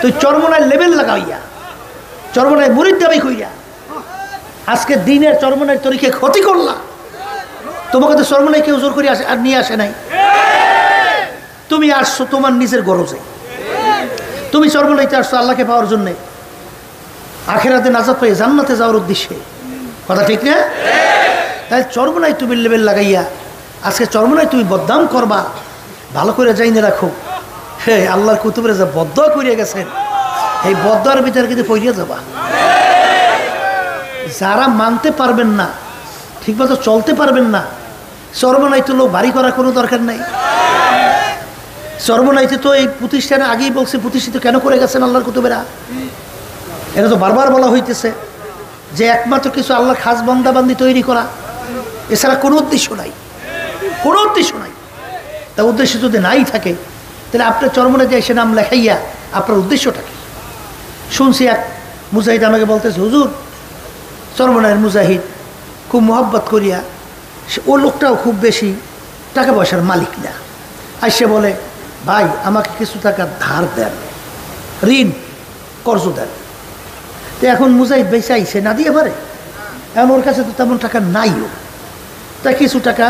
তুই চরমনায় লেভেল লাগাইয়া চরমনায় মুরিদ দাবি কইয়া আজকে দিনের চরমনায় তরিকে ক্ষতি করলা। তোমাকে তো চরমনায় কেউ জোর করে আসে আর নিয়ে আসে নাই, তুমি আসছো তোমার নিজের গরজে। তুমি চরমনাইতে আসছো আল্লাহকে পাওয়ার জন্যে, আখেরাতে নাজাত পেয়ে জান্নাতে যাওয়ার উদ্দেশ্যে। কথা ঠিক না? তাই চরমনায় তুমি লেভেল লাগাইয়া আজকে চরমনায় তুমি বদনাম করবা, ভালো করে যাইনে রাখো। হ্যাঁ, আল্লাহর কুতুবের যা বদদোয়া করিয়া গেছেন, এই বদদোয়ার ভিতরে কিন্তু পড়িয়া যাবা। যারা মানতে পারবেন না, ঠিকমতো চলতে পারবেন না, চরমনাইতে লোক বাড়ি করার কোনো দরকার নাই। চরমনাইতে তো এই প্রতিষ্ঠানে আগেই বলছে প্রতিষ্ঠিত কেন করে গেছেন আল্লাহর কুতুবেরা। এটা তো বারবার বলা হইতেছে যে একমাত্র কিছু আল্লাহর খাস বান্দাবান্দি তৈরি করা, এছাড়া কোনো উদ্দেশ্য নাই, কোনো উদ্দেশ্য নাই। তা উদ্দেশ্য যদি নাই থাকে তাহলে আপনার চরমনায় যে এসে নাম লেখাইয়া আপনার উদ্দেশ্যটা কি? শুনছি এক মুজাহিদ আমাকে বলতেছে, হুজুর চরমনায়ের মুজাহিদ খুব মোহাব্বত করিয়া, ও লোকটাও খুব বেশি টাকা পয়সার মালিক না, আইসে বলে ভাই আমাকে কিছু টাকা ধার দেন, ঋণ কর্জ দেন। তো এখন মুজাহিদ ভাই চাইছে না দিয়ে পারে, এখন ওর কাছে তো তেমন টাকা নাইও, তা কিছু টাকা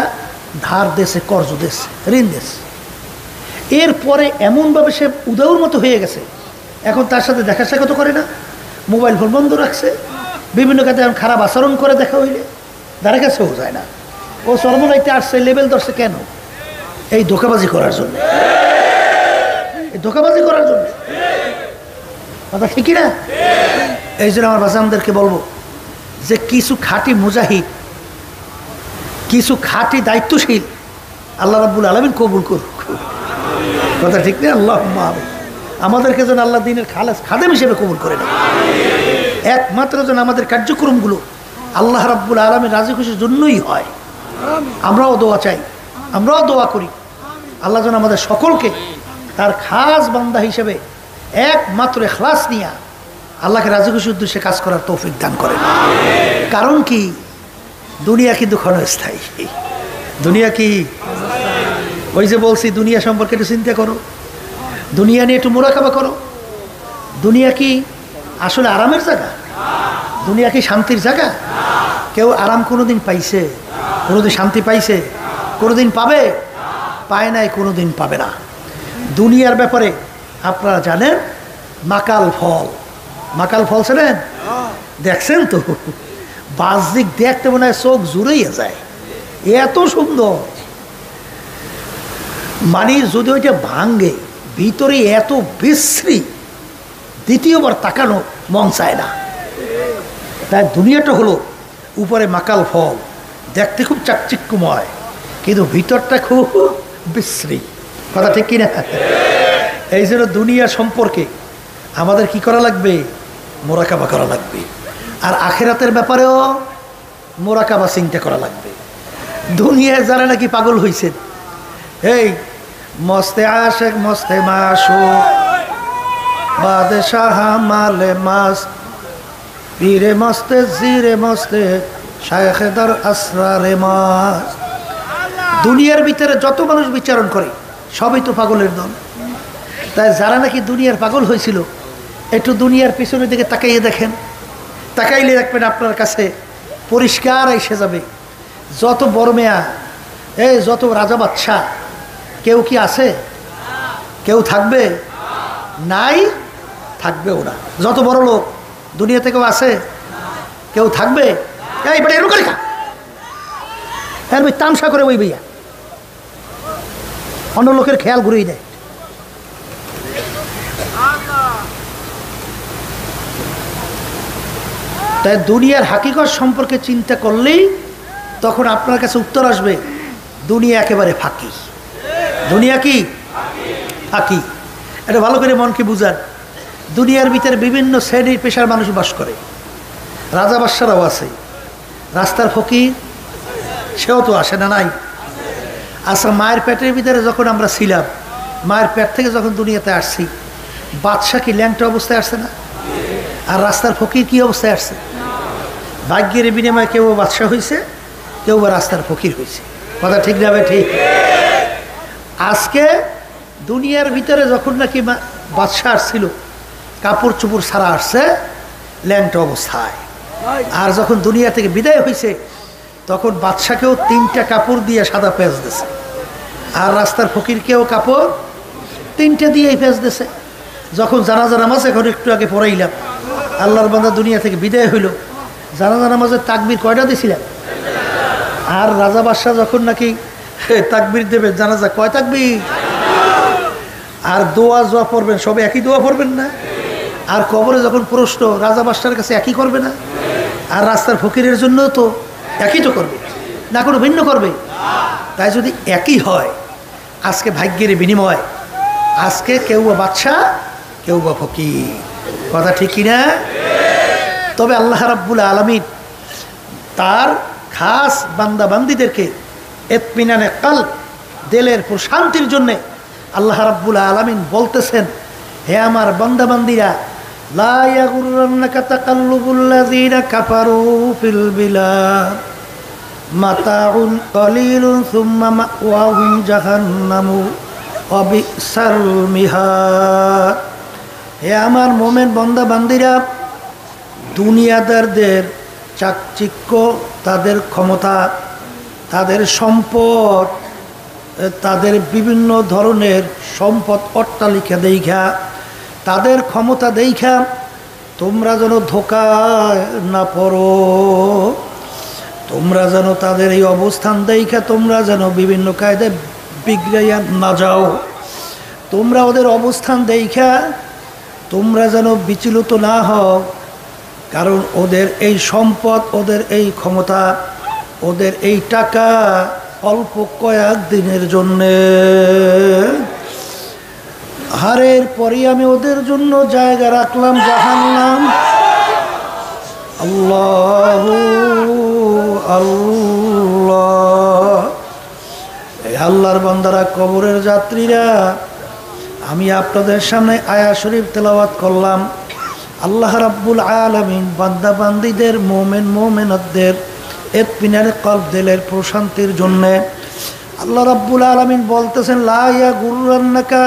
ধার দেশে, কর্জ দেশে, ঋণ দেশে। এরপরে এমনভাবে সে উদয়র মতো হয়ে গেছে, এখন তার সাথে দেখা সাক্ষাৎ করে না, মোবাইল ফোন বন্ধ রাখছে, বিভিন্ন ক্ষেত্রে এখন খারাপ আচরণ করে দেখা হইলে ধারে কাছেও যায় না। ও চরমনাইতে আসছে লেভেল ধরছে কেন? এই ধোকাবাজি করার জন্য, এই ধোকাবাজি করার জন্য। কথা ঠিকই না? এই জন্য আমার বাচ্চাদেরকে বলবো যে কিছু খাঁটি মুজাহিদ, কিছু খাঁটি দায়িত্বশীল আল্লাহ রাব্বুল আলামিন কবুল করুক। কথা ঠিক না? আল্লাহ আমাদেরকে যেন আল্লাহ দিনের খাদেম হিসেবে কবুল করে নেয়। একমাত্র যেন আমাদের কার্যক্রমগুলো আল্লাহ রাব্বুল আলামিন রাজি খুশির জন্যই হয়। আমরাও দোয়া চাই, আমরাও দোয়া করি আল্লাহ যেন আমাদের সকলকে তার খাস বান্দা হিসেবে একমাত্র ইখলাস নিয়ে আল্লাহকে রাজি খুশির উদ্দেশ্যে কাজ করার তৌফিক দান করেন। কারণ কি, দুনিয়া কিন্তু ক্ষণস্থায়ী। দুনিয়া কি, ওই যে বলছি দুনিয়া সম্পর্কে একটু চিন্তা করো, দুনিয়া নিয়ে একটু মুরাকাবা করো। দুনিয়া কি আসলে আরামের জায়গা? দুনিয়া কি শান্তির জায়গা? কেউ আরাম কোনোদিন পাইছে? কোনোদিন শান্তি পাইছে? কোনোদিন পাবে? পায় নাই, কোনোদিন পাবে না। দুনিয়ার ব্যাপারে আপনারা জানেন মাকাল ফল, মাকাল ফল ছিলেন দেখছেন তো, বাহ্যিক দেখতে মনে হয় চোখ জুড়েই যায়, এত সুন্দর। মানে যদি ওইটা ভাঙ্গে ভিতরে এত বিশ্রী, দ্বিতীয়বার তাকানো মন চায় না। তাই দুনিয়াটা হলো উপরে মাকাল ফল, দেখতে খুব চাকচিক্যময়, কিন্তু ভিতরটা খুব বিশ্রী। কথা ঠিক কিনা? এই জন্য দুনিয়া সম্পর্কে আমাদের কি করা লাগবে? মোরাকাবা করা লাগবে। আর আখেরাতের ব্যাপারেও মোরাকাবা চিন্তা করা লাগবে। দুনিয়ায় যারা নাকি পাগল হয়েছেন, এই মস্তে আশেক মস্তে মাসুক বাদশাহ মালে মাস পীরে মস্তে জিরে মস্তে শায়েখেদার আসরারে মাস। দুনিয়ার ভিতরে যত মানুষ বিচারণ করে সবই তো পাগলের দল। তাই যারা নাকি দুনিয়ার পাগল হয়েছিল, একটু দুনিয়ার পিছনের দিকে তাকাইয়ে দেখেন, তাকাইলে দেখবেন আপনার কাছে পরিষ্কার এসে যাবে যত বড় মেয়া, এই যত রাজা বাদশা, কেউ কি আছে? কেউ থাকবে? নাই, থাকবেও না। যত বড় লোক দুনিয়া থেকেও আছে, কেউ থাকবে? এই বেটা এরকম করে খা, হ্যাঁ ভাই তামসা করে ওই ভাইয়া অন্য লোকের খেয়াল ঘুরিয়ে দেয়। তাই দুনিয়ার হাকিকত সম্পর্কে চিন্তা করলেই তখন আপনার কাছে উত্তর আসবে দুনিয়া একেবারে ফাঁকি। দুনিয়া কি ফাঁকি? এটা ভালো করে মনকে বুঝান। দুনিয়ার ভিতরে বিভিন্ন শ্রেণীর পেশার মানুষ বাস করে, রাজা বাদশারাও আছে, রাস্তার ফকির সেও তো আসে না? নাই। আচ্ছা, মায়ের পেটের ভিতরে যখন আমরা ছিলাম, মায়ের পেট থেকে যখন দুনিয়াতে আসছি, বাদশা কি ল্যাংটা অবস্থায় আসছে না? আর রাস্তার ফকির কি অবস্থায় আসছে? ভাগ্যের বিনিময়ে কেউ বাদশা হয়েছে, কেউ বা রাস্তার ফকির হয়েছে। কথা ঠিক যাবে? ঠিক। আজকে দুনিয়ার ভিতরে যখন নাকি বাদশা আসছিল, কাপড় চোপড় ছাড়া আসছে ল্যাংটা অবস্থায়। আর যখন দুনিয়া থেকে বিদায় হয়েছে তখন বাদশাকেও 3টা কাপড় দিয়ে সাদা পেঁচ দিছে, আর রাস্তার ফকিরকেও কাপড় 3টে দিয়েই পেঁচ দিছে। যখন জানাজা নামাজ এখন একটু আগে পড়াইলাম, আল্লাহর বান্দা দুনিয়া থেকে বিদায় হইল, জানাজা নামাজের তাকবীর কয়টা দিছিলাম? আর রাজা বাদশাহ যখন নাকি তাকবীর দেবে জানাজা কয় তাকবীর? আর দোয়া জোয়া পড়বেন সবে একই দোয়া পড়বেন না? আর কবরে যখন প্রশ্ন রাজা বাদশার কাছে একই করবে না? আর রাস্তার ফকিরের জন্য তো একই তো করবে না, কোনো ভিন্ন করবে? তাই যদি একই হয়, আজকে ভাগ্যের বিনিময়, আজকে কেউ বা বাদশা কেউ বা ফকির, কথা ঠিক কিনা? তবে আল্লাহ রাব্বুল আলামিন তার খাস বান্দা বান্দীদেরকে ইতমিনানে কলব, দিলের প্রশান্তির জন্যে আল্লাহ রাব্বুল আলামিন বলতেছেন, হে আমার বান্দা বান্দীরা, লা ইয়াগুররান্নাকা তাকাল্লুবুল্লাযীনা কাফারু ফিল বিলাদ মাতাউন কলিলুন সুম্মা মাওয়াহুম জাহান্নামু ওয়া বিসাল মিহাদ। হে আমার মোমেন বান্দা বান্দীরা, দুনিয়াদারদের চাকচিক্য, তাদের ক্ষমতা, তাদের সম্পদ, তাদের বিভিন্ন ধরনের সম্পদ অট্টালিকা দেখা, তাদের ক্ষমতা দেখা তোমরা যেন ধোকায় না পড়ো, তোমরা যেন তাদের এই অবস্থান দেখা তোমরা যেন বিভিন্ন কায়দায় বিগড়াইয়া না যাও, তোমরা ওদের অবস্থান দেখা তোমরা যেন বিচলিত না হও। কারণ ওদের এই সম্পদ, ওদের এই ক্ষমতা, ওদের এই টাকা অল্প কয়েক দিনের জন্যে, হারের পরে আমি ওদের জন্য জায়গা রাখলাম জাহান্নাম। আল্লাহু আল্লাহ। এই আল্লাহর বান্দারা, কবরের যাত্রীরা, আমি আপনাদের সামনে আয়াত শরীফ তেলাওয়াত করলাম। আল্লাহ রাব্বুল আলামিন বান্দা বান্দীদের, মোমেন মোমেনাতদের ইতমিনানে কলব, দিলের প্রশান্তির জন্যে আল্লাহ রাব্বুল আলামিন বলতেছেন, লা ইয়াগুররান্নাকা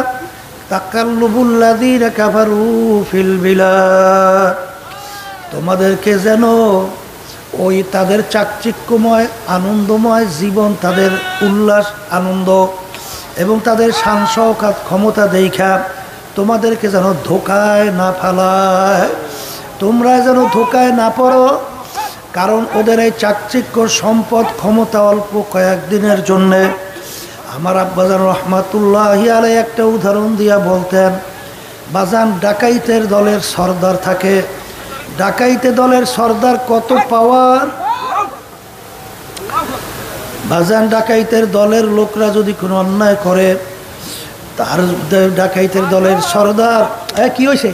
তাকাল্লুবুল্লাযীনা কাফারু ফিল বিলাদ। তোমাদেরকে যেন ওই তাদের চাকচিক্যময় আনন্দময় জীবন, তাদের উল্লাস আনন্দ এবং তাদের শান শওকত ক্ষমতা দেখা তোমাদেরকে যেন ধোকায় না ফেলায়, তোমরা যেন ধোকায় না পড়ো। কারণ ওদের এই চাকচিক্য, সম্পদ, ক্ষমতা অল্প কয়েকদিনের জন্যে। আমার আব্বাজান রহমাতুল্লাহি আলাইহি একটা উদাহরণ দিয়া বলতেন, বাজান ডাকাইতের দলের সর্দার থাকে, ডাকাইতে দলের সর্দার কত পাওয়ার। বাজান ডাকাইতের দলের লোকরা যদি কোনো অন্যায় করে, তার ডাকাইতের দলের সর্দার, কি হয়েছে,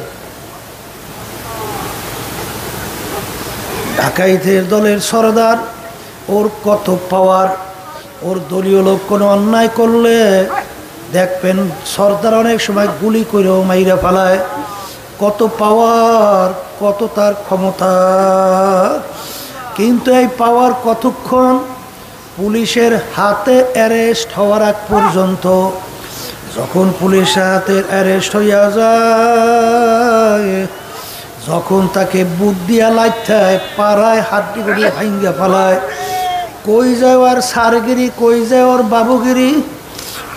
ডাকাইতের দলের সর্দার, ওর কত পাওয়ার। ওর দলীয় লোক কোনো অন্যায় করলে দেখবেন সর্দার অনেক সময় গুলি করেও মাইরা ফেলায়। কত পাওয়ার, কত তার ক্ষমতা। কিন্তু এই পাওয়ার কতক্ষণ? পুলিশের হাতে অ্যারেস্ট হওয়ার আগ পর্যন্ত। যখন পুলিশের হাতে অ্যারেস্ট হইয়া যায়, যখন তাকে বুট দিয়া লাইথায়, পাড়ায় হাড্ডি গুড়ি ভাঙ্গা ফেলায়, কই যায় ওর সারগিরি, কই যায় ওর বাবুগিরি,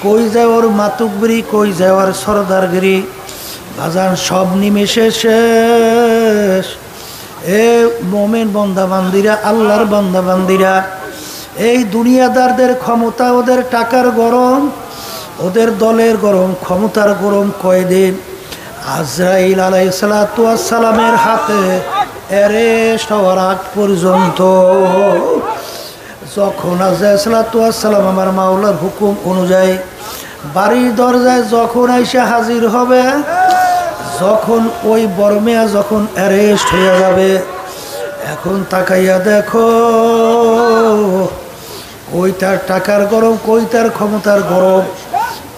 কই যায় ওর মাতুকগিরি, কই যায় ওর সর্দারগিরি, বাজান সব নিমেষে শেষ। এ মোমেন বান্দাবান্দিরা, আল্লাহর বান্দাবান্দিরা, এই দুনিয়াদারদের ক্ষমতা, ওদের টাকার গরম, ওদের দলের গরম, ক্ষমতার গরম কয়দিন? আজরাইল আলাইহিস সালাতু ওয়াস সালামের হাতে অ্যারেস্ট হওয়ার আগ পর্যন্ত। যখন আজরাইল সালাতু ওয়াস সালাম আমার মাওলার হুকুম অনুযায়ী বাড়ির দরজায় যখন আইসা হাজির হবে, যখন ওই বর্মেয়া যখন অ্যারেস্ট হয়ে যাবে, এখন তাকাইয়া দেখো, কই তার টাকার গরম, কই তার ক্ষমতার গরম,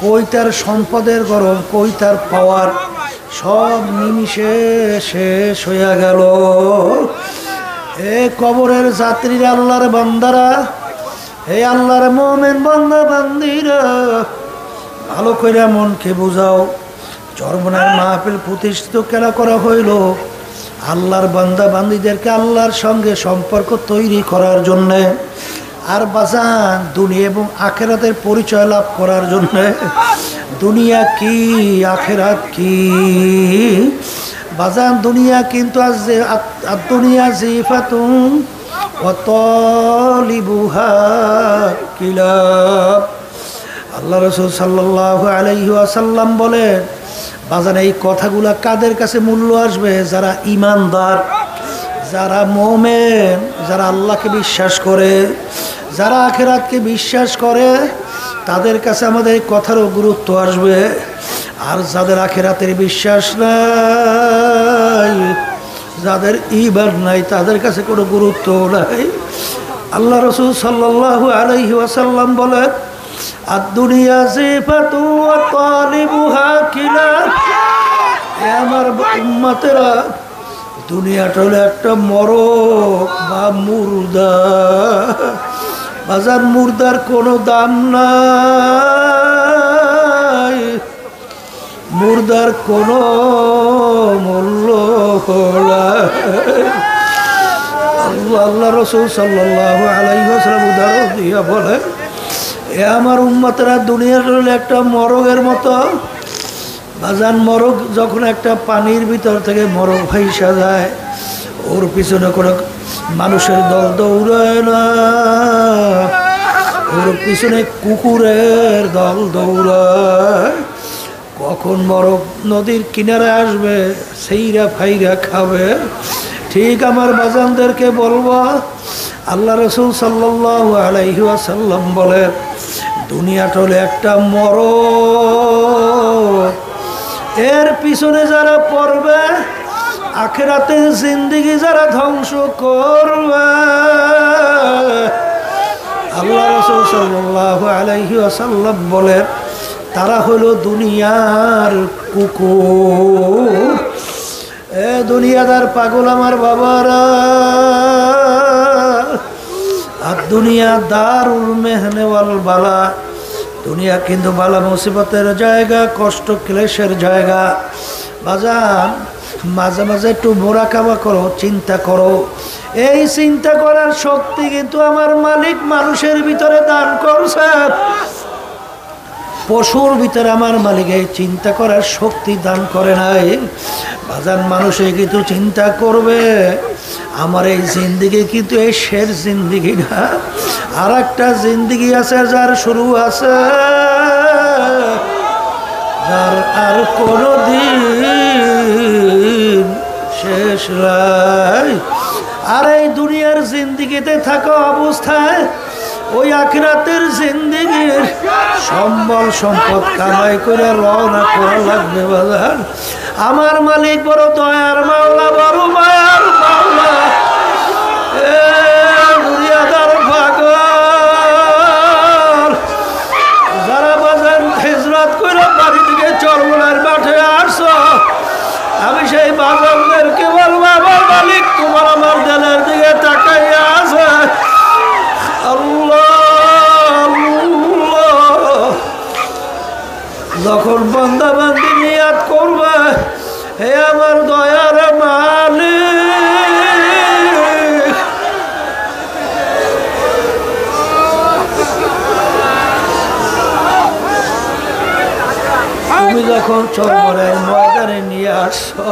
কই তার সম্পদের গরম, কই তার পাওয়ার, সব নিমিষে শেষ হইয়া গেল। এ কবরের যাত্রীরা, আল্লাহর বান্দারা, হে আল্লাহর মোমেন বান্দা বান্দিরা, ভালো করে মনকে বুঝাও। চরমনার মাহফিল প্রতিষ্ঠিত কেন করা হইল? আল্লাহর বান্দা বান্দীদেরকে আল্লাহর সঙ্গে সম্পর্ক তৈরি করার জন্যে, আর বাজান দুনিয়া এবং আখেরাতের পরিচয় লাভ করার জন্যে। দুনিয়া কি আখেরাত কি বাজান? দুনিয়া কিন্তু দুনিয়া জিফাতুন ওয়া তালিবুহা কিলাব। আল্লাহ রাসূল সাল্লাল্লাহু আলাইহি ওয়াসাল্লাম বলেন, বাজান এই কথাগুলা কাদের কাছে মূল্য আসবে? যারা ঈমানদার, যারা মুমিন, যারা আল্লাহকে বিশ্বাস করে, যারা আখিরাতকে বিশ্বাস করে, তাদের কাছে আমাদের এই কথারও গুরুত্ব আসবে। আর যাদের আখিরাতের বিশ্বাস নাই, যাদের ঈমান নাই, তাদের কাছে কোনো গুরুত্ব নাই। আল্লাহ রাসূল সাল্লাল্লাহু আলাইহি ওয়াসাল্লাম বলেন, আদ-দুনিয়া জিফাতু ওয়া তালিবুহা কিলাব। আমার উম্মতেরা, দুনিয়াটা হলো একটা মরক বা মুর্দা। বাজার মুর্দার কোনো দাম নাই, মুর্দার কোনো মূল্য নাই। আল্লাহ রাসূল সাল্লাল্লাহু আলাইহি ওয়াসাল্লাম উদাহরণ দিয়া বলে, এ আমার উম্মতেরা, দুনিয়ার হলো একটা মরগের মতো। বাজান মরগ যখন একটা পানির ভিতর থেকে মরগ ভাইসা যায়, ওর পিছনে কোনো মানুষের দল দৌড়ায় না, ওর পিছনে কুকুরের দল দৌড়ায়। কখন মরগ নদীর কিনারে আসবে, সেইরা ফাইরা খাবে। ঠিক আমার বাজানদেরকে বলবো, আল্লাহ রাসূল সাল্লাল্লাহু আলাইহি ওয়াসাল্লাম বলে, দুনিয়াটা হলো একটা মরগ, এর পিছনে যারা পড়বে, আখিরাতের জিন্দেগি যারা ধ্বংস করবে। আল্লাহ রাসূল সাল্লাল্লাহু আলাইহি ওয়াসাল্লাম বলে, তারা হলো দুনিয়ার কুকুর। এ দুনিয়াদার পাগল আমার বাবারা, আর দুনিয়া দারুল মেহনে ওয়াল বালা। দুনিয়া কিন্তু বালা মুসিবতের জায়গা, কষ্ট ক্লেশের জায়গা। বাজান মাঝে মাঝে একটু মোরাকাবা করো, চিন্তা করো। এই চিন্তা করার শক্তি কিন্তু আমার মালিক মানুষের ভিতরে দান করছে। পশুর ভিতরে আমার মালিক এই চিন্তা করার শক্তি দান করে নাই। বাজান মানুষে কিন্তু চিন্তা করবে, আমার এই জিন্দিগি কিন্তু এই শের জিন্দিগি না, আর একটা জিন্দিগি আছে যার শুরু আছে, যার আর কোনো দিন শেষ নাই। আর এই দুনিয়ার জিন্দিগিতে থাকা অবস্থায় ওই আখিরাতের জিন্দিগির সম্বল সম্পদ কামাই করে রওনা করা লাগবে। বাজার আমার মালিক বড় দয়ার মাওলা, বড় মায়ার মাওলা। দুনিয়াদার পাগল যারা বাজার হিজরত করে বাড়ি থেকে চরমনার মাঠে আসছো, আমি সেই বাজারদেরকে বলবো, আমার মালিক তোমার আমার দিলের দিকে তাকাইয়া আছে। যখন বান্দা বান্দি নিয়াত করবে, হে আমার দয়ার মালিক, তুমি যখন চরমনের ময়দানে নিয়ে আসছো,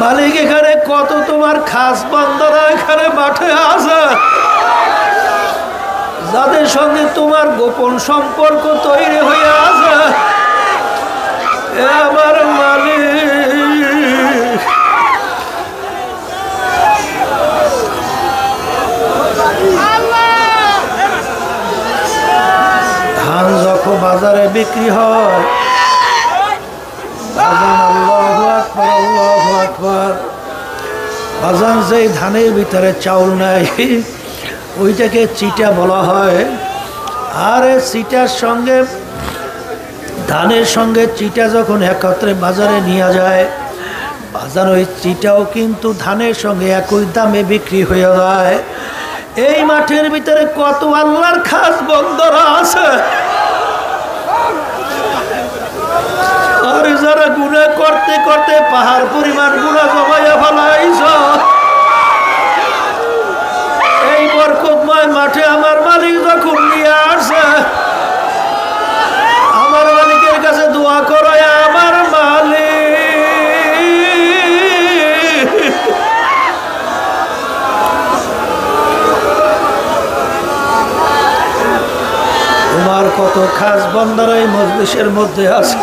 মালিক এখানে কত তোমার খাস বান্দারা এখানে মাঠে আছে, যাদের সঙ্গে তোমার গোপন সম্পর্ক তৈরি হয়ে আছে। আমার মালিক, ধান যখন বাজারে বিক্রি হয়, আল্লাহু আকবার, আল্লাহু আকবার, বাজান যেই ধানের ভিতরে চাউল নাই, ওইটাকে চিটা বলা হয়। আর চিটার সঙ্গে ধানের সঙ্গে চিটা যখন একত্রে বাজারে নিয়ে যায়, বাজার ওই চিটাও কিন্তু ধানের সঙ্গে একই দামে বিক্রি হয়ে যায়। এই মাঠের ভিতরে কত আল্লাহর খাস বন্দরা আছে, আর যারা গুনাহ করতে করতে পাহাড় পরিমাণ গুনাহ জমাইয়া ফেলাইছ, এই বরকতময় মাঠে আমার মালিক যখন নিয়ে আসে, আমার মালিকের কাছে দোয়া করো, আমার মালিক তোমার কত খাস বান্দারা এই মজলিসের মধ্যে আছে।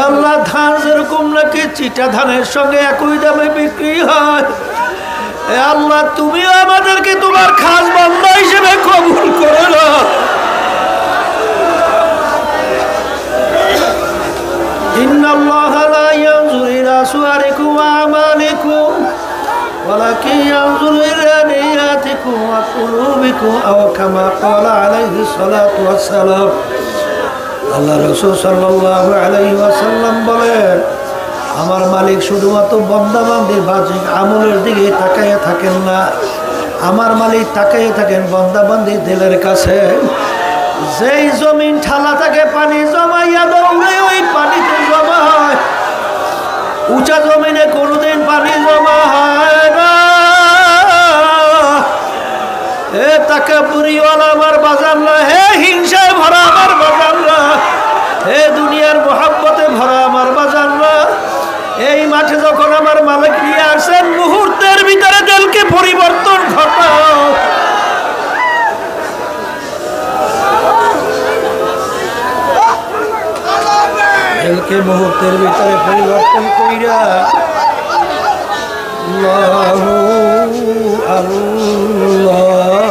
আল্লাহ, ধান যেরকম নাকি চিটা ধানের সঙ্গে একই দামে বিক্রি হয়, আল্লাহ তুমিও আমাদেরকে তোমার খাস বান্দা হিসেবে কবুল করে নাও। ইন্নাল্লাহা লা ইয়ানজুরু ইলা সুওয়ারিকুম ওয়া আমালিকুম ওয়ালাকিন ইয়ানজুরু ইলা নিয়াতিকুম ওয়া কুলুবিকুম আও কামা ক্বালা আলাইহিস সালাতু ওয়াস সালাম। আল্লাহ রাসূল সাল্লাল্লাহু আলাইহি ওয়াসাল্লাম বলেন, আমার মালিক শুধুমাত্র বান্দা বান্দির বাহ্যিক আমলের দিকে তাকাইয়া থাকেন না, আমার মালিক তাকাইয়া থাকেন বান্দা বান্দির দিলের কাছে। যেই জমিন ঠালা থাকে পানি জমাইয়া দৌড়ে ওই পানিতে জমা হয়, উঁচা জমিনে কোনোদিন পানি জমা হয় না। হে তাকাব্বুরিওয়ালা আমার বাজাররা, হে হিংসায় ভরা আমার বাজাররা, হে দুনিয়ার মোহাব্বতে ভরা আমার বাজাররা, এই মাঠে যখন আমার মালিক নিয়ে আসেন, মুহূর্তের ভিতরে দিলকে পরিবর্তন ঘটাও। দিলকে মুহূর্তের ভিতরে পরিবর্তন কইরা আল্লাহু আল্লাহ,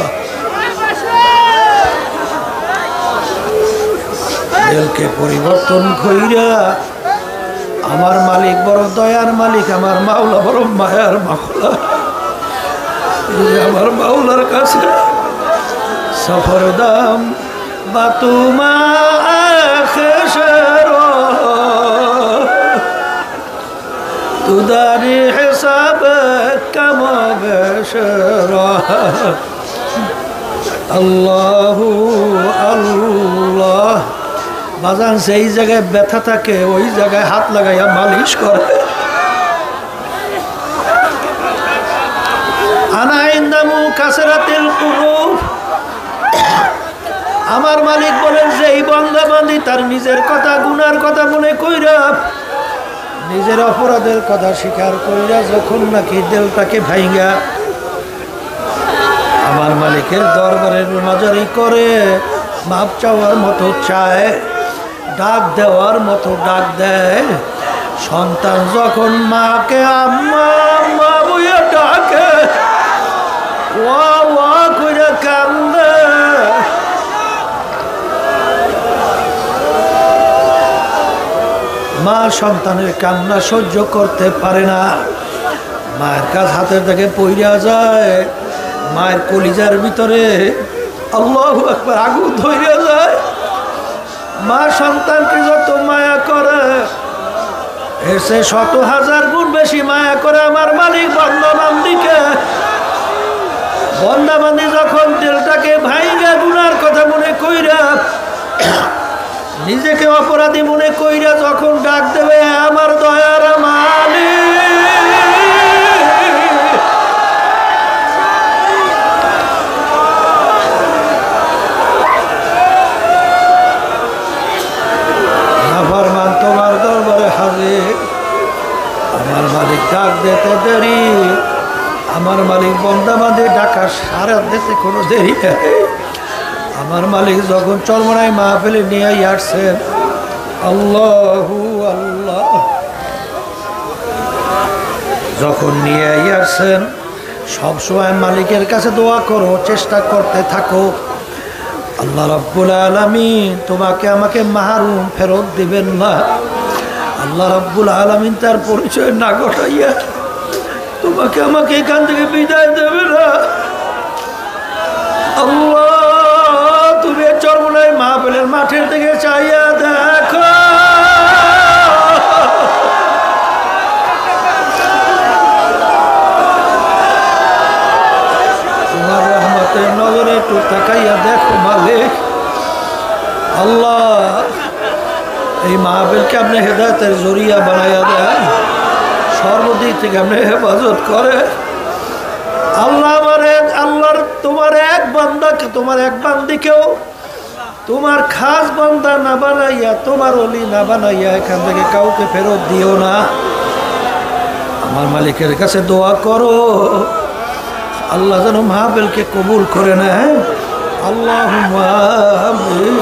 দিলকে পরিবর্তন কইরা আমার মালিক বড় দয়ার মালিক, আমার মাওলা বড় মায়ার মাওলা, আমার মাওলার কাছে সফর দাম বাতুমা খেসর তুদারি হিসাব কাম বেশর। আল্লাহু আল্লাহ। বাজান সেই জায়গায় ব্যথা থাকে ওই জায়গায় হাত লাগাইয়া মালিশ করে। আনা ইনদামু কাসরাতিল কুলুব, আমার মালিক বলেন যে এই বান্দা বান্দি তার নিজের কথা গুনার কথা মনে কইরা, নিজের অপরাধের কথা স্বীকার কইরা যখন নাকি দিলটাকে ভাইঙ্গা আমার মালিকের দরবারে রোনাজারি করে, মাপ চাওয়ার মতো চায়, ডাক দেওয়ার মতো ডাক দেয়। সন্তান যখন মাকে আম্মা আম্মা বইয়া ডাকে, ওয়া ওয়া কইরা কান্দে, মা সন্তানের কান্না সহ্য করতে পারে না, মায়ের কাছ হাতের থেকে পইরা যায়, মায়ের কলিজার ভিতরে আল্লাহু আকবার আগুন ধইরা যায়। মা সন্তানকে যত মায়া করে, এসে 100,000 গুণ বেশি মায়া করে আমার মালিক বান্দা বান্দিকে। বান্দা বান্দি যখন দিলটাকে ভাইঙ্গা গুনার কথা মনে কইরা, নিজেকে অপরাধী মনে কইরা যখন ডাক দেবে আমার দয়ার মালিক, নাফরমান তোমার দরবারে হাজির। আমার মালিক ডাক দিতে দেরি, আমার মালিক বান্দা বান্দে ডাকা সারা দিতে কোনো দেরি নেই। আমার মালিক যখন চরমনায় মাহফিলে নিয়ে আসছেন, আল্লাহু আল্লাহ, যখন নিয়ে আসছেন সবসময় মালিকের কাছে দোয়া করো, চেষ্টা করতে থাকো, আল্লাহ রাব্বুল আলামিন তোমাকে আমাকে মাহরুম ফেরত দিবেন না। আল্লাহ রাব্বুল আলামিন তার পরিচয় না ঘটাইয়া তোমাকে আমাকে এখান থেকে বিদায় দেবে না। আল্লাহ, তুমি চরমনায় মাহফিলের মাঠের দিকে চাইয়া দেখো, তোমার রহমতের নজরে একটু তাকাইয়া দেখো মালিক, মাহফিলকে আপনি হেদায়েতের জরিয়া বানাইয়া দেন, সর্বদিক থেকে আপনি হেফাজত করে। আল্লাহ আল্লাহর তোমার এক বান্দাকে, তোমার এক বান্দিকেও তোমার খাস বান্দা না বানাইয়া, তোমার ওলি না বানাইয়া এখান থেকে কাউকে ফেরত দিও না। আমার মালিকের কাছে দোয়া করো আল্লাহ যেন মাহফিলকে কবুল করে নেয়। আল্লাহুম্মা আমিন।